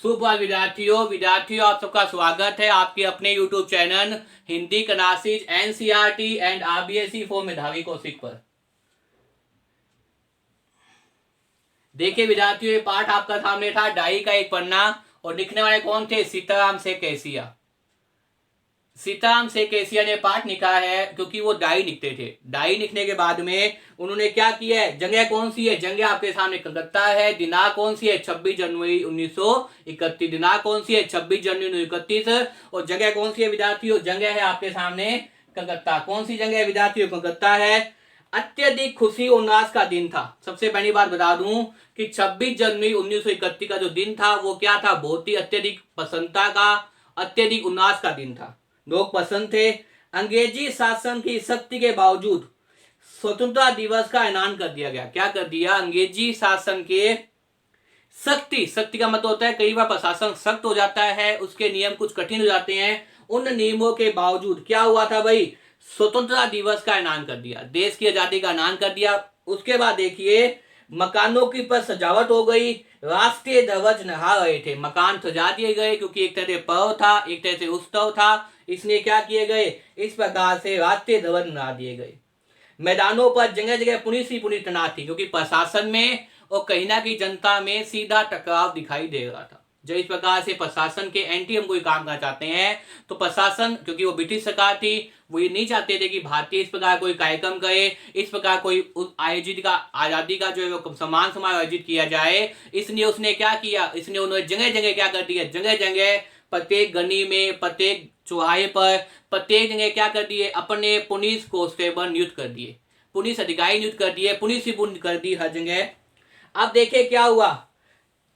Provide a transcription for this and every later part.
सुप्रभात विद्यार्थियों आप सबका स्वागत है आपके अपने YouTube channel Hindi classes NCERT and RBSE for मेधावी कौशिक पर। देखिए विद्यार्थियों, ये पाठ आपका सामने था डाई का एक पन्ना और लिखने वाले कौन थे? सीताराम से कैसिया। सीताराम से कैसिया ने पाठ लिखा है क्योंकि वो डाई लिखते थे। डाई लिखने के बाद में उन्होंने क्या किया है? जगह कौन सी है? जगह आपके सामने कलकत्ता है। दिनांक कौन सी है? 26 जनवरी 1931। दिनांक कौन सी है? 26 जनवरी 1931। और जगह कौन सी है विद्यार्थियों? जगह है आपके सामने कलकत्ता। कौन सी जगह है विद्यार्थियों? कलकत्ता है। अत्यधिक खुशी उल्लास का दिन था। सबसे पहली बात बता दूं कि 26 जनवरी 1931 का जो दिन था वो क्या था? बहुत ही अत्यधिक प्रसन्नता का, अत्यधिक उल्लास का दिन था। लोग पसंद थे। अंग्रेजी शासन की सख्ती के बावजूद स्वतंत्रता दिवस का ऐलान कर दिया गया। क्या कर दिया? अंग्रेजी शासन के सख्ती का मतलब होता है कई बार प्रशासन सख्त हो जाता है, उसके नियम कुछ कठिन हो जाते हैं। उन नियमों के बावजूद क्या हुआ था भाई? स्वतंत्रता दिवस का ऐलान कर दिया, देश की आजादी का ऐलान कर दिया। उसके बाद देखिए मकानों की पर सजावट हो गई, राष्ट्रीय ध्वज लहरा रहे थे। मकान सजा दिए गए क्योंकि एक तरह से पर्व था, एक तरह से उत्सव था, इसलिए क्या किए गए? इस प्रकार से राष्ट्रीय ध्वज लहरा दिए गए। मैदानों पर जगह जगह पुलिस ही पुलिस तैनात थी क्योंकि प्रशासन में और कहीं ना कहीं जनता में सीधा टकराव दिखाई दे रहा था। जब इस प्रकार से प्रशासन के एंटी हम कोई काम करना चाहते हैं तो प्रशासन, क्योंकि वो ब्रिटिश सरकार थी, वो ये नहीं चाहते थे कि भारतीय इस प्रकार कोई कार्यक्रम करे, इस प्रकार कोई आयोजित का आजादी का जो है सम्मान समारोह आयोजित किया जाए। इसलिए उसने क्या किया? इसलिए उन्होंने जगह जगह क्या कर दिया? जगह जगह प्रत्येक गली में, प्रत्येक चौराहे पर, प्रत्येक जगह क्या कर दिए? अपने पुलिस कांस्टेबल नियुक्त कर दिए, पुलिस अधिकारी नियुक्त कर दिए, पुलिस ही कर दी हर जगह। अब देखिए क्या हुआ?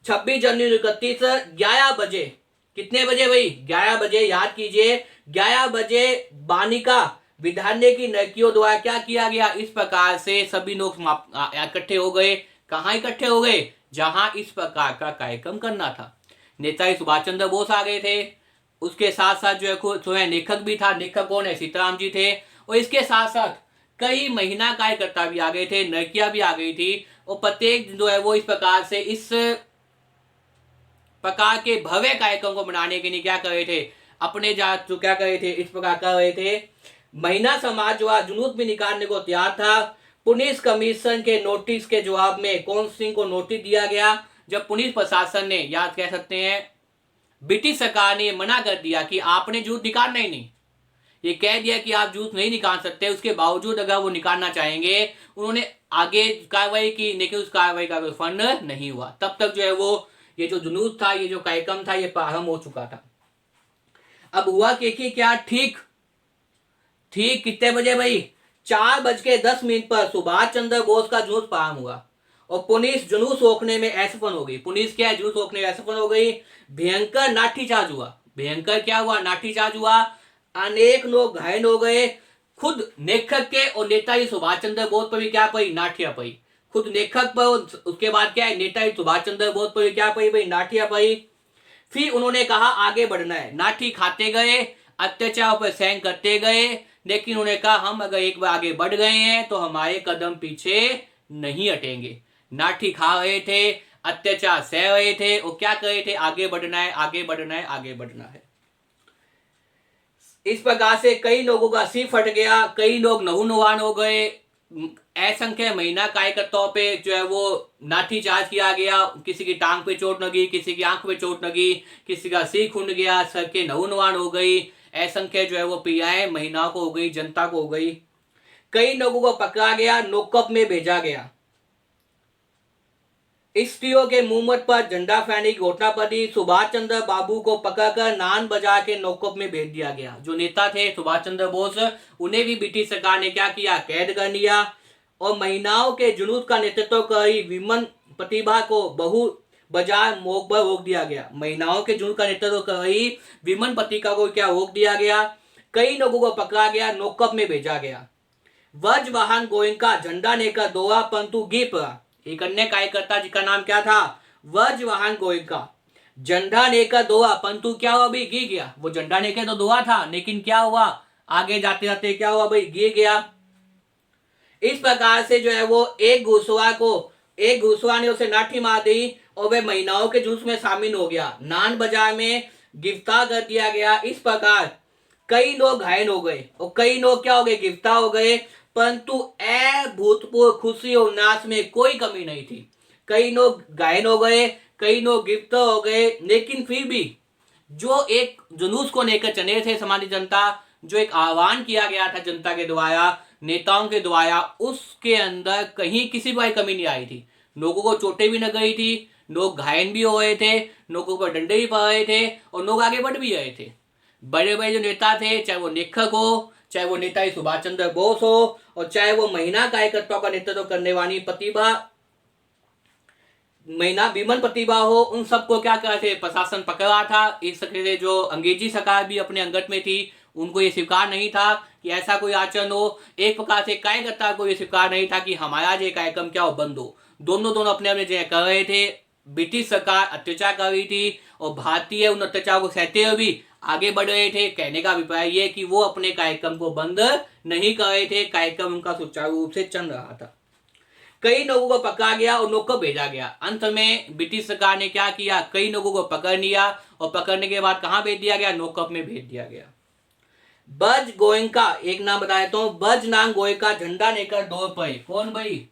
26 जनवरी 31 11 बजे, कितने बजे भाई? 11 बजे, याद कीजिए 11 बजे बालिका विद्यालय की लड़कियों द्वारा क्या किया गया? इस प्रकार से सभी लोग इकट्ठे हो गए। कहाँ इकट्ठे हो गए? जहां इस प्रकार का कार्यक्रम करना था। नेताजी सुभाष चंद्र बोस आ गए थे, उसके साथ साथ जो है स्वयं लेखक भी था। लेखक कौन है? सीताराम जी थे। और इसके साथ साथ कई महिला कार्यकर्ता भी आ गए थे, लड़कियां भी आ गई थी। और प्रत्येक जो है वो इस प्रकार से इस प्रकार के भव्य कार्यक्रम को मनाने के लिए क्या कर रहे थे? अपने जात जो क्या कर रहे थे? इस प्रकार कर रहे थे। महिला समाज जो जुलूस भी निकालने को तैयार था। पुलिस कमीशन के नोटिस के जवाब में कौन सिंह को नोटिस दिया गया? जब पुलिस प्रशासन ने, याद कह सकते हैं, ब्रिटिश सरकार ने मना कर दिया कि आपने जूस निकालना ही नहीं, ये कह दिया कि आप जूस नहीं निकाल सकते, उसके बावजूद अगर वो निकालना चाहेंगे, उन्होंने आगे कार्रवाई की, लेकिन उस कार्रवाई का कोई फंड नहीं हुआ। तब तक जो है वो ये जो जुलूस था, ये जो कार्यक्रम था, ये प्रारंभ हो चुका था। अब हुआ कि क्या? ठीक कितने बजे भाई? 4:10 पर सुभाष चंद्र बोस का जुलूस प्रारंभ हुआ और पुलिस जुलूस रोकने में असफल हो गई। पुलिस क्या है? जुलूस रोकने में असफल हो गई। भयंकर लाठीचार्ज हुआ। भयंकर क्या हुआ? लाठीचार्ज हुआ। अनेक लोग घायल हो गए। खुद लेखक के और नेताजी सुभाष चंद्र बोस पर भी क्या पड़ी? लाठियां पड़ी। खुद लेखक पर, उसके बाद क्या है? नेताजी सुभाष चंद्र बोस पर भी क्या पड़ी भाई? लाठियां पड़ी। फिर उन्होंने कहा आगे बढ़ना है। लाठी खाते गए, अत्याचार पर सहन करते गए, लेकिन उन्होंने कहा हम अगर एक बार आगे बढ़ गए हैं तो हमारे कदम पीछे नहीं हटेंगे। लाठी खा रहे थे, अत्याचार सह रहे थे और क्या कर रहे थे? आगे बढ़ना है, आगे बढ़ना है, आगे बढ़ना है। इस प्रकार से कई लोगों का सिर फट गया, कई लोग नहुनुहान हो गए। असंख्य महिला कार्यकर्ताओं पे जो है वो लाठीचार्ज किया गया। किसी की टांग पे चोट लगी, किसी की आंख पे चोट लगी, किसी का सिर खुंड गया, सर के नहुनुहान हो गई। असंख्य जो है वो पीड़ाएं महिलाओं को हो गई, जनता को हो गई। कई लोगों को पकड़ा गया, नोकअप में भेजा गया। स्त्रियों के मुंहमत पर झंडा फहराने की घोषणा पर दी। सुभाष चंद्र बाबू को पकड़कर नान बजा के नोकअप में भेज दिया गया। जो नेता थे सुभाष चंद्र बोस, उन्हें भी ब्रिटिश सरकार ने क्या किया? कैद कर लिया। और महिलाओं के जुलूस का नेतृत्व करी विमन प्रतिभा को बहु बाजार मोक पर रोक दिया गया। महिलाओं के जुलूस का नेतृत्व करी विमन प्रतिभा को क्या रोक दिया गया? कई लोगों को पकड़ा गया, नोकअप में भेजा गया। व्रजवाहन गोयनका झंडा लेकर दौड़ा परंतु गिर पड़ा। एक अन्य कार्यकर्ता जिसका नाम क्या था? व्रजवाहन गोयनका। झंडा लेकर दौड़ा परंतु क्या हुआ भाई? गिर गया। वो झंडा लेकर तो दौड़ा था, लेकिन क्या हुआ? आगे जाते जाते क्या हुआ भाई? गिर गया। इस प्रकार से जो है वो एक घुसवा ने उसे लाठी मार दी और वह महिलाओं के जुलूस में शामिल हो गया। नान बाजार में गिरफ्तार कर दिया गया। इस प्रकार कई लोग घायल हो गए और कई लोग क्या हो गए, गिरफ्तार हो गए, परंतु अभूतपूर्व खुशी और उल्लास में कोई कमी नहीं थी। कई लोग घायल हो गए, कई लोग गिरफ्तार हो गए, लेकिन फिर भी जो एक जुलूस को लेकर चले थे सामान्य जनता, जो एक आह्वान किया गया था जनता के द्वारा, नेताओं के द्वारा, उसके अंदर कहीं किसी भी कमी नहीं आई थी। लोगों को चोटें भी न गई थी, लोग घायल भी हो रहे थे, लोगों पर डंडे भी पड़ रहे थे और लोग आगे बढ़ भी रहे थे। बड़े बड़े जो नेता थे, चाहे वो लेखक हो, चाहे वो नेताजी सुभाष चंद्र बोस हो, और चाहे वो महिला कार्यकर्ताओं का नेतृत्व करने वाली महिला विमन प्रतिभा हो, उन सबको क्या कर थे, प्रशासन पकड़ा था। इस तरह से जो अंग्रेजी सरकार भी अपने अंगत में थी, उनको ये स्वीकार नहीं था कि ऐसा कोई आचरण हो। एक प्रकार से कार्यकर्ता को ये स्वीकार नहीं था कि हमारा जो कार्यक्रम क्या हो, बंद हो। दोनों अपने अपने जो कर रहे थे। ब्रिटिश सरकार अत्याचार कर रही थी और भारतीय उन अत्याचार को सहते हुए भी आगे बढ़ रहे थे। कहने का अभिप्राय ये कि वो अपने कार्यक्रम को बंद नहीं कर रहे थे, कार्यक्रम उनका सुचारू रूप से चल रहा था। कई लोगों को पकड़ा गया और लोगों को भेजा गया। अंत में ब्रिटिश सरकार ने क्या किया, कई लोगों को पकड़ लिया और पकड़ने के बाद कहां भेज दिया गया, नोकअप में भेज दिया गया। बज गोयनका, एक नाम बता देता हूं, बज नाम गोयनका झंडा लेकर दौड़ पड़े। कौन भाई,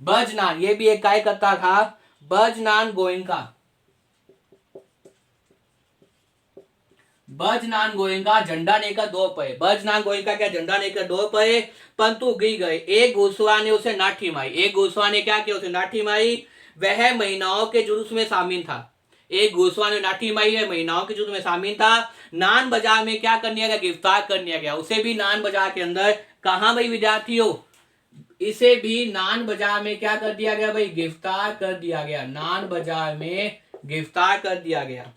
बजनान, ये भी एक कार्यकर्ता था, बजनान गोयनका। बजनान गोयनका झंडा लेकर दौड़ पड़े। बजनान गोयनका क्या झंडा लेकर दौड़ पड़े, परंतु गिर गए। एक घुड़सवार ने उसे लाठी मारी। एक घुड़सवार ने क्या किया, उसे लाठी मारी। वह महिलाओं के जुलूस में शामिल था। एक घुड़सवार ने लाठी मारी है, महिलाओं के जुलूस में शामिल था। नान बाजार में क्या कर लिया गया, गिरफ्तार कर लिया गया। उसे भी नान बाजार के अंदर, कहां भाई विद्यार्थियों, इसे भी नान बाजार में क्या कर दिया गया भाई, गिरफ्तार कर दिया गया। नान बाजार में गिरफ्तार कर दिया गया,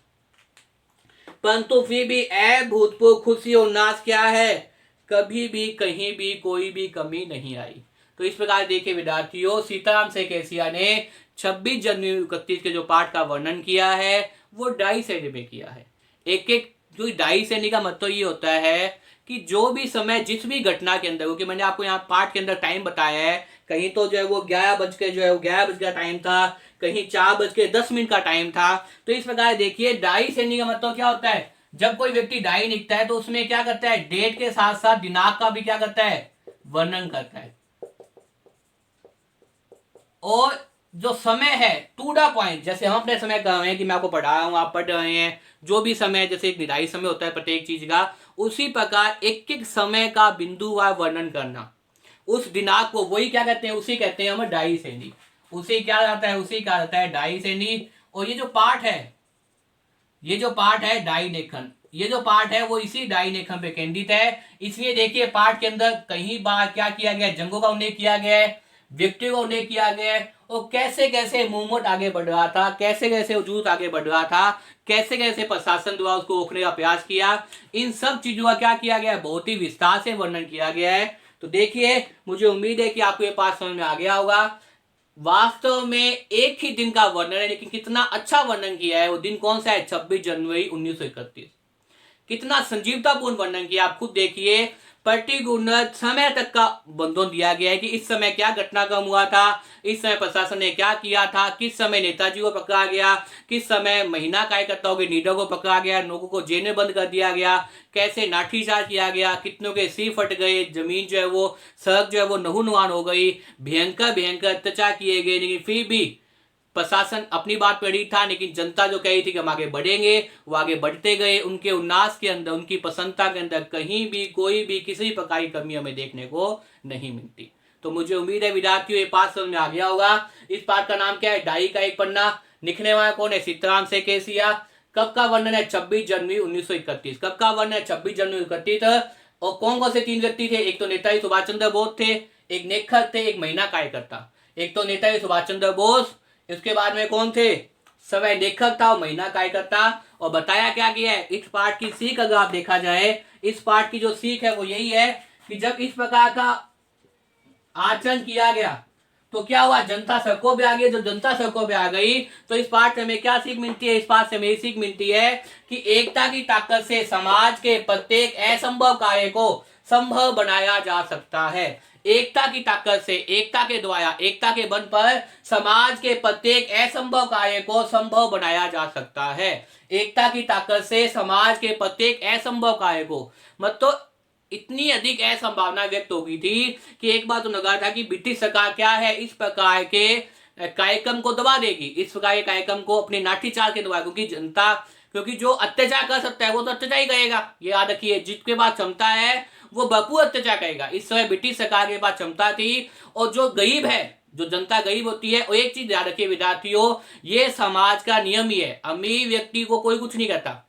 परंतु फिर भी अभूतपूर्व खुशी और उल्लास क्या है, कभी भी कहीं भी कोई भी कमी नहीं आई। तो इस प्रकार देखिए विद्यार्थियों, सीताराम सैकेसिया ने 26 जनवरी 31 के जो पाठ का वर्णन किया है वो डाई शैली में किया है। एक एक जो डाई शैली का मतलब ये होता है कि जो भी समय जिस भी घटना के अंदर, क्योंकि मैंने आपको यहाँ पाठ के अंदर टाइम बताया है, कहीं तो जो है वो 11 बज के जो है 11 बज का टाइम था, कहीं 4:10 का टाइम था। तो इस प्रकार देखिए डाई शैली का मतलब क्या होता है, जब कोई व्यक्ति डायरी लिखता है तो उसमें क्या करता है, डेट के साथ साथ दिनांक का भी क्या करता है, वर्णन करता है। और जो समय है टू द पॉइंट, जैसे हम अपने समय कर रहे हैं कि मैं आपको पढ़ा रहा हूं, आप पढ़ रहे हैं, जो भी समय जैसे एक निर्धारित समय होता है प्रत्येक चीज का, उसी प्रकार एक एक समय का बिंदुवार वर्णन करना, उस दिनांक को, वही क्या कहते हैं, उसी कहते हैं हम डायरी शैली। उसी क्या रहता है, उसी क्या रहता है डायरी शैली। और ये जो पाठ है, ये जो पाठ है डायरी लेखन, ये जो पाठ है वो इसी डायरी लेखन पे केंद्रित है। इसलिए देखिए पाठ के अंदर कहीं बार क्या किया गया, जंगों का उल्लेख किया गया है, व्यक्तियों का उल्लेख किया गया है, और कैसे कैसे मूवमेंट आगे बढ़ रहा था, कैसे कैसे वजूद आगे बढ़ रहा था, कैसे कैसे प्रशासन द्वारा उसको रोकने का प्रयास किया, इन सब चीजों का क्या किया गया, बहुत ही विस्तार से वर्णन किया गया है। तो देखिए मुझे उम्मीद है कि आपको ये पाठ समझ में आ गया होगा। वास्तव में एक ही दिन का वर्णन है, लेकिन कितना अच्छा वर्णन किया है। वो दिन कौन सा है, 26 जनवरी 1931। कितना संजीवतापूर्ण वर्णन किया, आप खुद देखिए। पर्टिकुलर समय तक का बंधन दिया गया है कि इस समय क्या घटनाक्रम हुआ था, इस समय प्रशासन ने क्या किया था, किस समय नेताजी को पकड़ा गया, किस समय महिला कार्यकर्ताओं के लीडर को पकड़ा गया, लोगों को जेल में बंद कर दिया गया, कैसे लाठीचार्ज किया गया, कितनों के सिर फट गए, जमीन जो है वो, सड़क जो है वो नहूनुहान हो गई, भयंकर भयंकर अत्याचार किए गए, लेकिन फिर भी प्रशासन अपनी बात पर अड़ी था। लेकिन जनता जो कह रही थी कि हम आगे बढ़ेंगे, वो आगे बढ़ते गए। उनके उल्लास के अंदर, उनकी प्रसन्नता के अंदर कहीं भी कोई भी किसी प्रकार की कमी हमें देखने को नहीं मिलती। तो मुझे उम्मीद है विद्यार्थियों ये पाठ समझ में आ गया होगा। इस पाठ का नाम क्या है, डायरी का एक पन्ना। लिखने वाला कौन है, सीताराम सैकेसिया। कब का वर्णन है, 26 जनवरी 1931। कब का वर्णन है, 26 जनवरी 1931। और कौन कौन से 3 व्यक्ति थे, एक तो नेताजी सुभाष चंद्र बोस थे, एक लेखक थे, एक महिला कार्यकर्ता। एक तो नेताजी सुभाष चंद्र बोस, इसके बाद में कौन थे, समय लेखक था और महिला कार्यकर्ता। और बताया क्या गया है, इस पाठ की सीख अगर आप देखा जाए, इस पाठ की जो सीख है वो यही है कि जब इस प्रकार का आचरण किया गया तो क्या हुआ, जनता सड़कों पे आ गई। जो जनता सड़कों पे आ गई तो इस पाठ से हमें क्या सीख मिलती है, इस पाठ से हमें सीख मिलती है कि एकता की ताकत से समाज के प्रत्येक असंभव कार्य को संभव बनाया जा सकता है। एकता की ताकत से, एकता के द्वारा, एकता के बल पर समाज के प्रत्येक असंभव कार्य को संभव बनाया जा सकता है। एकता की ताकत से समाज के प्रत्येक असंभव कार्य को, मतलब इतनी अधिक असंभावना व्यक्त हो गई थी कि एक बार तो लगा था कि ब्रिटिश सरकार क्या है इस प्रकार के कार्यक्रम को दबा देगी, इस प्रकार के कार्यक्रम को अपने लाठीचार्ज के द्वारा, क्योंकि जनता, क्योंकि जो अत्याचार कर सकता है वो तो अत्याचार ही करेगा, ये याद रखिए, जिसके पास क्षमता है वो भरपूर अत्याचार करेगा। इस समय ब्रिटिश सरकार के पास क्षमता थी, और जो गरीब है, जो जनता गरीब होती है, और एक चीज याद रखिए विद्यार्थियों, ये समाज का नियम ही है, अमीर व्यक्ति को कोई कुछ नहीं करता,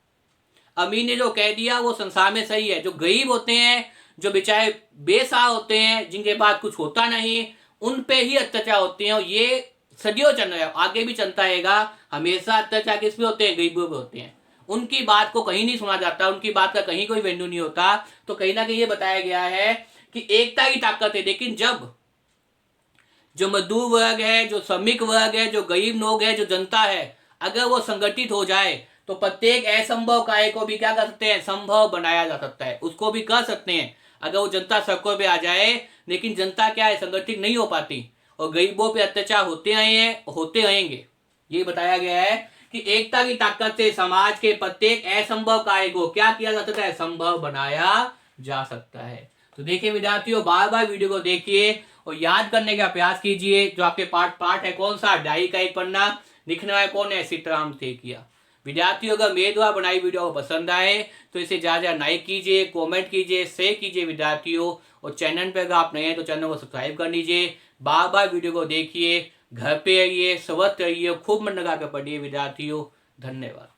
अमीर ने जो कह दिया वो संसार में सही है। जो गरीब होते हैं, जो बेचारे बेसहारा होते हैं, जिनके पास कुछ होता नहीं, उन पे ही अत्याचार होते हैं, और ये सदियों चल रहा है, आगे भी चलता रहेगा। हमेशा अत्याचार किस पे होते हैं? गरीबों पे होते हैं। उनकी बात को कहीं नहीं सुना जाता, उनकी बात का कहीं कोई वैल्यू नहीं होता। तो कहीं ना कहीं ये बताया गया है कि एकता की ताकत है, लेकिन जब जो मजदूर वर्ग है, जो श्रमिक वर्ग है, जो गरीब लोग है, जो जनता है, अगर वो संगठित हो जाए तो प्रत्येक असंभव कार्य को भी क्या कर सकते हैं? संभव बनाया जा सकता है, उसको भी कर सकते हैं अगर वो जनता सड़कों पे आ जाए। लेकिन जनता क्या है? संगठित नहीं हो पाती, और गरीबों पे अत्याचार होते आए हैं, होते रहेंगे। ये बताया गया है कि एकता की ताकत से समाज के प्रत्येक असंभव कार्य को क्या किया जा सकता है? संभव बनाया जा सकता है। तो देखिए विद्यार्थियों, बार बार वीडियो को देखिए और याद करने का प्रयास कीजिए। जो आपके पाठ है कौन सा? डायरी का एक पन्ना। लिखने वाला कौन है? सीताराम सेकिया। विद्यार्थियों, अगर मेरे द्वारा बनाई वीडियो पसंद आए तो इसे ज्यादा लाइक कीजिए, कमेंट कीजिए, शेयर कीजिए विद्यार्थियों। और चैनल पे अगर आप नए हैं तो चैनल को सब्सक्राइब कर लीजिए। बार बार वीडियो को देखिए, घर पे रहिए, स्वस्थ रहिए, खूब मन लगा कर पढ़िए विद्यार्थियों। धन्यवाद।